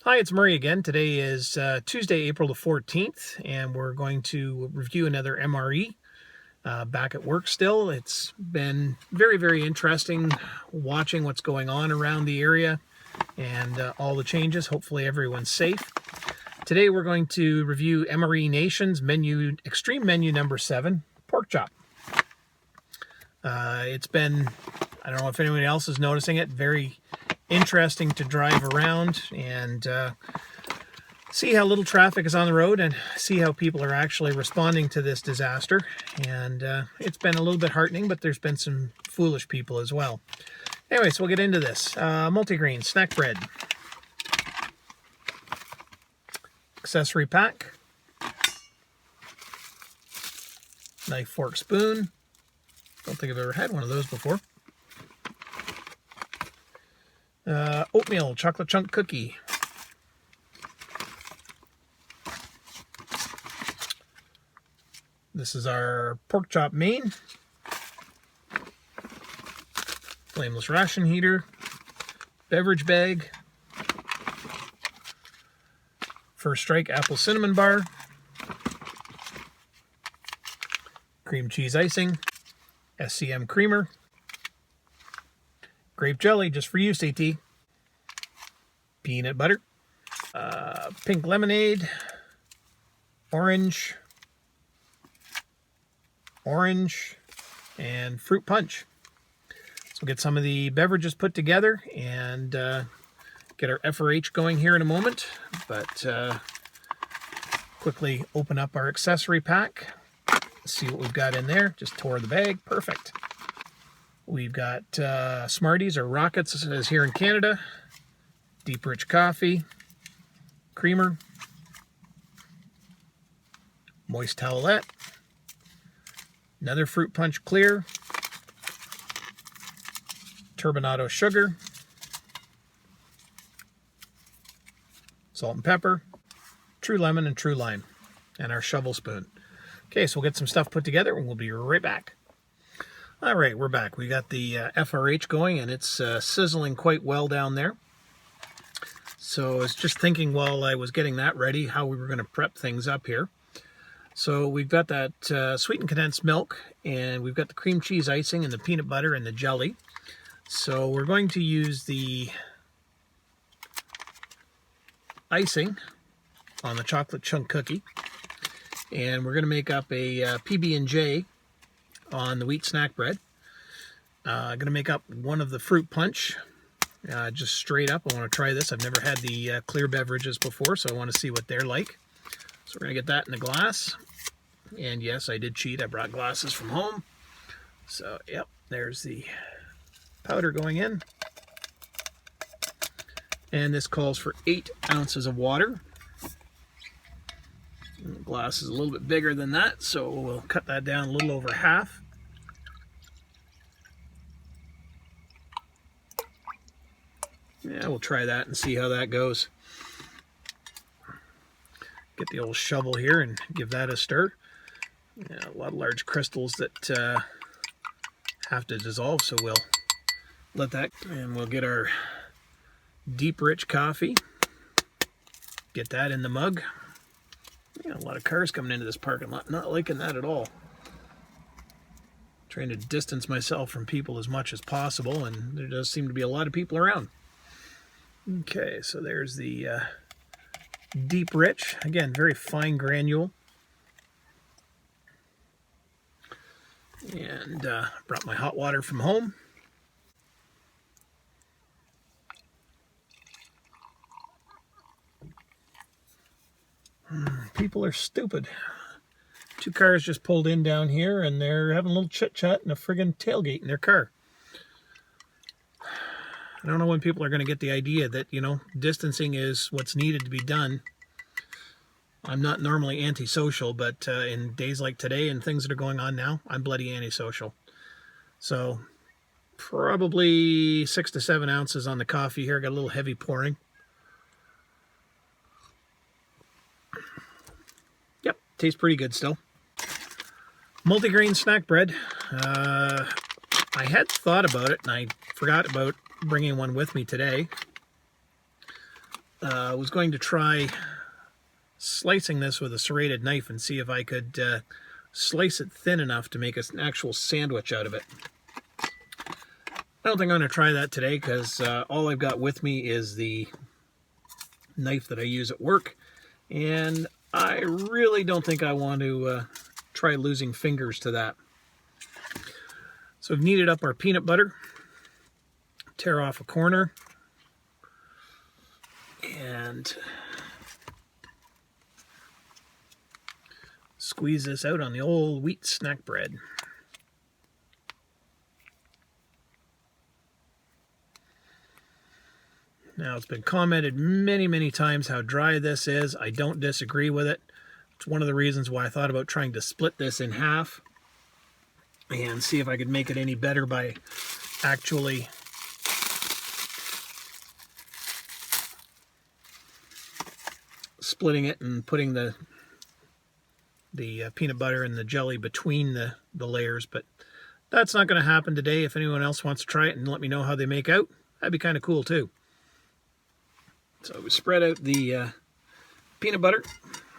Hi, it's Murray again. Today is Tuesday, April the 14th, and we're going to review another MRE. Back at work still. It's been very, very interesting watching what's going on around the area and all the changes. Hopefully everyone's safe. Today we're going to review MRE Nation's menu, extreme menu number 7, pork chop. It's been, I don't know if anyone else is noticing it, very interesting to drive around and see how little traffic is on the road and see how people are actually responding to this disaster. And it's been a little bit heartening, but there's been some foolish people as well. Anyway, so we'll get into this. Multigrain snack bread. Accessory pack. Knife, fork, spoon. Don't think I've ever had one of those before. Oatmeal chocolate chunk cookie. This is our pork chop main. Flameless ration heater. Beverage bag. First Strike apple cinnamon bar. Cream cheese icing. SCM creamer. Grape jelly, just for you, CT. Peanut butter. Pink lemonade. Orange, and fruit punch. So we'll get some of the beverages put together and get our FRH going here in a moment. But quickly open up our accessory pack. See what we've got in there. Just tore the bag. Perfect. We've got Smarties, or Rockets as here in Canada. Deep rich coffee. Creamer. Moist towelette. Another fruit punch clear. Turbinado sugar. Salt and pepper. True lemon and true lime. And our shovel spoon. Okay, so we'll get some stuff put together and we'll be right back. All right, we're back. We got the FRH going and it's sizzling quite well down there. So I was just thinking while I was getting that ready how we were going to prep things up here. So we've got that sweetened condensed milk, and we've got the cream cheese icing and the peanut butter and the jelly. So we're going to use the icing on the chocolate chunk cookie, and we're going to make up a PB&J on the wheat snack bread. I'm going to make up one of the fruit punch, just straight up. I want to try this. I've never had the clear beverages before, so I want to see what they're like. So we're going to get that in a glass. And yes, I did cheat. I brought glasses from home. So, yep, there's the powder going in. And this calls for 8 ounces of water. And the glass is a little bit bigger than that, so we'll cut that down a little over half. Yeah, we'll try that and see how that goes. Get the old shovel here and give that a stir. Yeah, a lot of large crystals that have to dissolve, so we'll let that, and we'll get our deep rich coffee. Get that in the mug. Yeah, a lot of cars coming into this parking lot. Not liking that at all. Trying to distance myself from people as much as possible, and there does seem to be a lot of people around. Okay, so there's the deep rich, again, very fine granule. And brought my hot water from home. People are stupid. 2 cars just pulled in down here and they're having a little chit-chat and a friggin' tailgate in their car. I don't know when people are going to get the idea that, you know, distancing is what's needed to be done. I'm not normally antisocial, but in days like today and things that are going on now, I'm bloody antisocial. So probably 6 to 7 ounces on the coffee here. Got a little heavy pouring. Yep, tastes pretty good still. Multigrain snack bread. I had thought about it and I forgot about bringing one with me today. I was going to try slicing this with a serrated knife and see if I could slice it thin enough to make an actual sandwich out of it. I don't think I'm going to try that today because all I've got with me is the knife that I use at work, and I really don't think I want to try losing fingers to that. So we've kneaded up our peanut butter, tear off a corner, and squeeze this out on the old wheat snack bread. Now, it's been commented many times how dry this is. I don't disagree with it. It's one of the reasons why I thought about trying to split this in half and see if I could make it any better by actually splitting it and putting the peanut butter and the jelly between the layers. But that's not going to happen today. If anyone else wants to try it and let me know how they make out, that'd be kind of cool too. So we spread out the peanut butter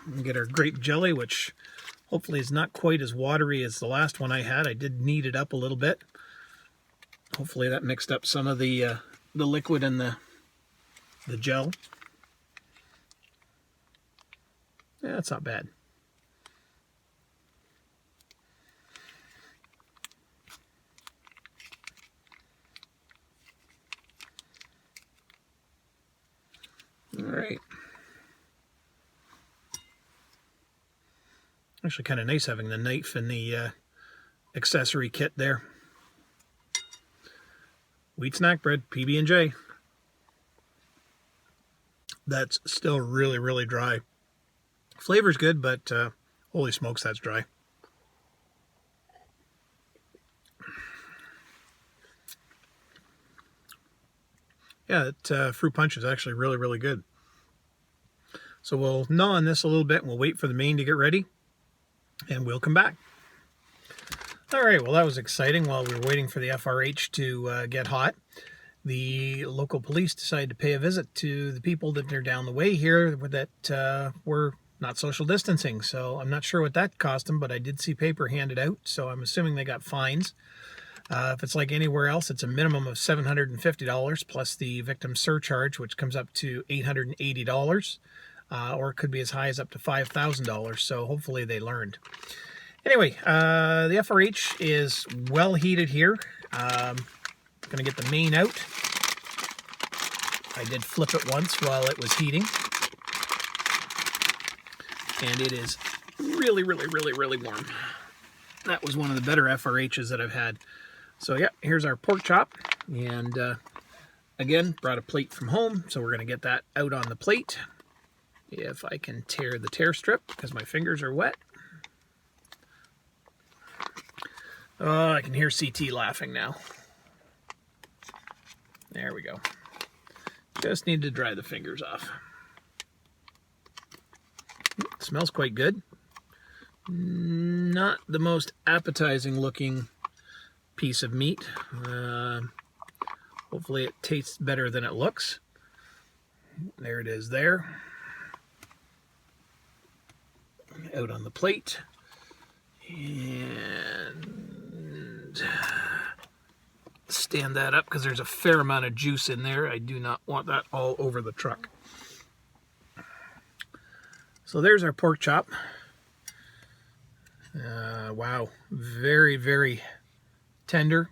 and get our grape jelly, which hopefully is not quite as watery as the last one I had. I did knead it up a little bit. Hopefully that mixed up some of the liquid and the gel. Yeah, that's not bad. All right. Actually kind of nice having the knife and the accessory kit there. Wheat snack bread, PB&J. That's still really dry. Flavor's good, but holy smokes, that's dry. Yeah, that fruit punch is actually really good. So we'll gnaw on this a little bit and we'll wait for the main to get ready and we'll come back. All right, well, that was exciting. While we were waiting for the FRH to get hot, the local police decided to pay a visit to the people that are down the way here that were not social distancing. So I'm not sure what that cost them, but I did see paper handed out, so I'm assuming they got fines. If it's like anywhere else, it's a minimum of $750 plus the victim surcharge, which comes up to $880, or it could be as high as up to $5,000. So hopefully they learned. Anyway, the FRH is well heated here. Going to get the main out. I did flip it once while it was heating, and it is really warm. That was one of the better FRHs that I've had. So yeah, here's our pork chop, and again, brought a plate from home, so we're going to get that out on the plate. If I can tear the tear strip, because my fingers are wet. Oh, I can hear CT laughing now. There we go. Just need to dry the fingers off. It smells quite good. Not the most appetizing looking piece of meat. Hopefully it tastes better than it looks. There it is there. Out on the plate. And stand that up because there's a fair amount of juice in there. I do not want that all over the truck. So there's our pork chop. Wow, very tender.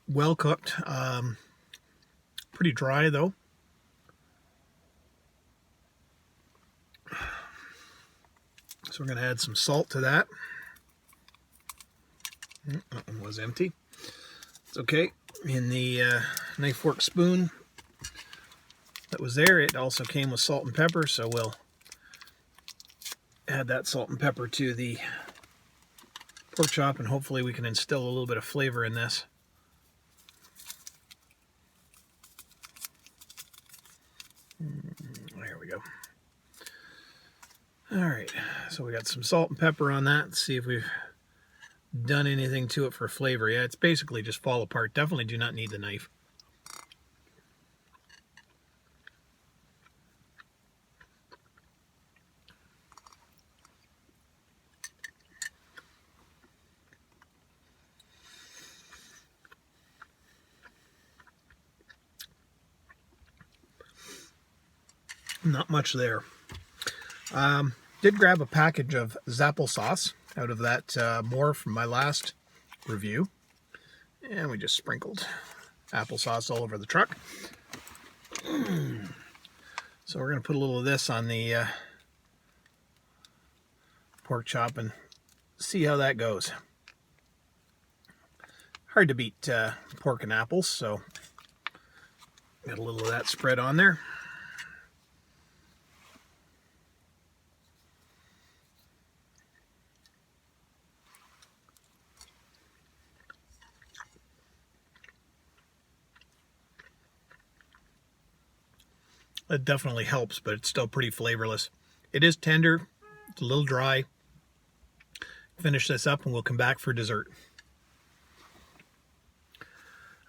Well cooked. Pretty dry though. So we're going to add some salt to that. That one was empty. It's okay. In the knife, fork, spoon that was there, it also came with salt and pepper, so we'll add that salt and pepper to the pork chop, and hopefully we can instill a little bit of flavor in this. There we go. All right, so we got some salt and pepper on that. Let's see if we've done anything to it for flavor. Yeah, it's basically just fall apart. Definitely do not need the knife. Not much there. Did grab a package of Zapple sauce out of that more from my last review. And we just sprinkled applesauce all over the truck. So we're going to put a little of this on the pork chop and see how that goes. Hard to beat pork and apples, so got a little of that spread on there. That definitely helps, but it's still pretty flavorless. It is tender, it's a little dry. Finish this up and we'll come back for dessert.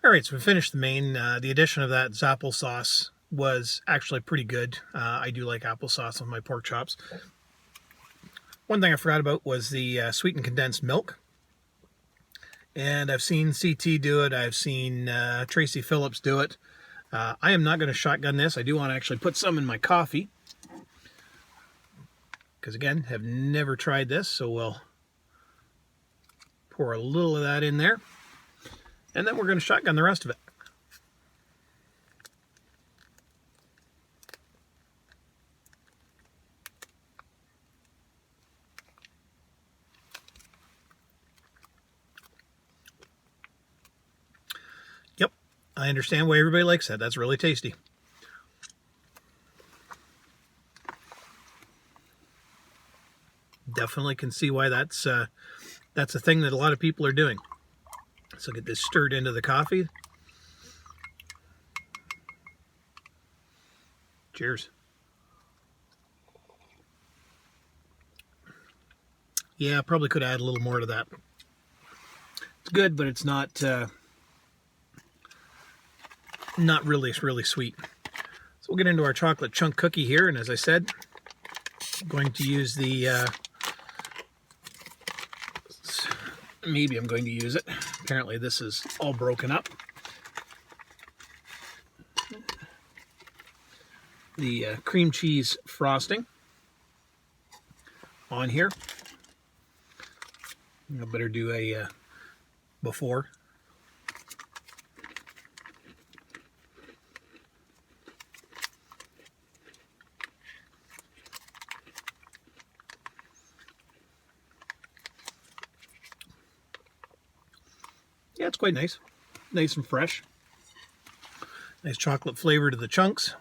All right, so we finished the main. The addition of that Zapple sauce was actually pretty good. I do like applesauce on my pork chops. One thing I forgot about was the sweetened condensed milk. And I've seen CT do it. I've seen Tracy Phillips do it. I am not going to shotgun this. I do want to actually put some in my coffee. Because again, have never tried this, so we'll pour a little of that in there. And then we're going to shotgun the rest of it. Yep, I understand why everybody likes that. That's really tasty. Definitely can see why that's a thing that a lot of people are doing. So get this stirred into the coffee. Cheers. Yeah, probably could add a little more to that. It's good, but it's not really sweet. So we'll get into our chocolate chunk cookie here, and as I said, I'm going to use the maybe I'm going to use it. Apparently this is all broken up. The cream cheese frosting on here. I better do a before. Yeah, it's quite nice. Nice and fresh. Nice chocolate flavor to the chunks.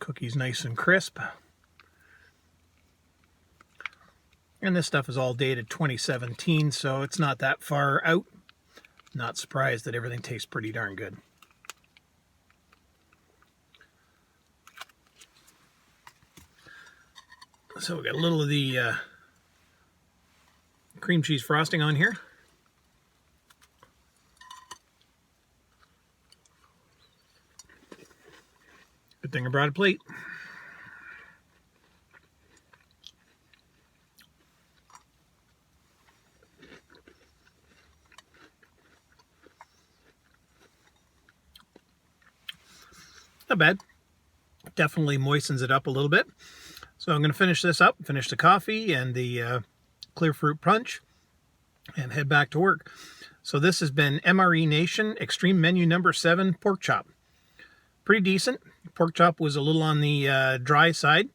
Cookie's nice and crisp. And this stuff is all dated 2017, so it's not that far out. Not surprised that everything tastes pretty darn good. So we got a little of the cream cheese frosting on here. Good thing I brought a plate. Not bad. Definitely moistens it up a little bit. So I'm going to finish this up, finish the coffee and the clear fruit punch, and head back to work. So this has been MRE Nation Extreme Menu number 7 pork chop. Pretty decent. Pork chop was a little on the dry side,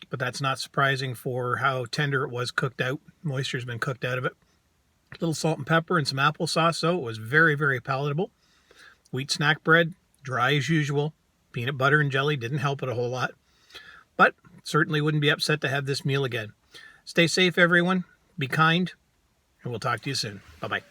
but that's not surprising for how tender it was cooked out. Moisture's been cooked out of it. A little salt and pepper and some applesauce, so it was very palatable. Wheat snack bread, dry as usual. Peanut butter and jelly didn't help it a whole lot, but certainly wouldn't be upset to have this meal again. Stay safe, everyone. Be kind, and we'll talk to you soon. Bye-bye.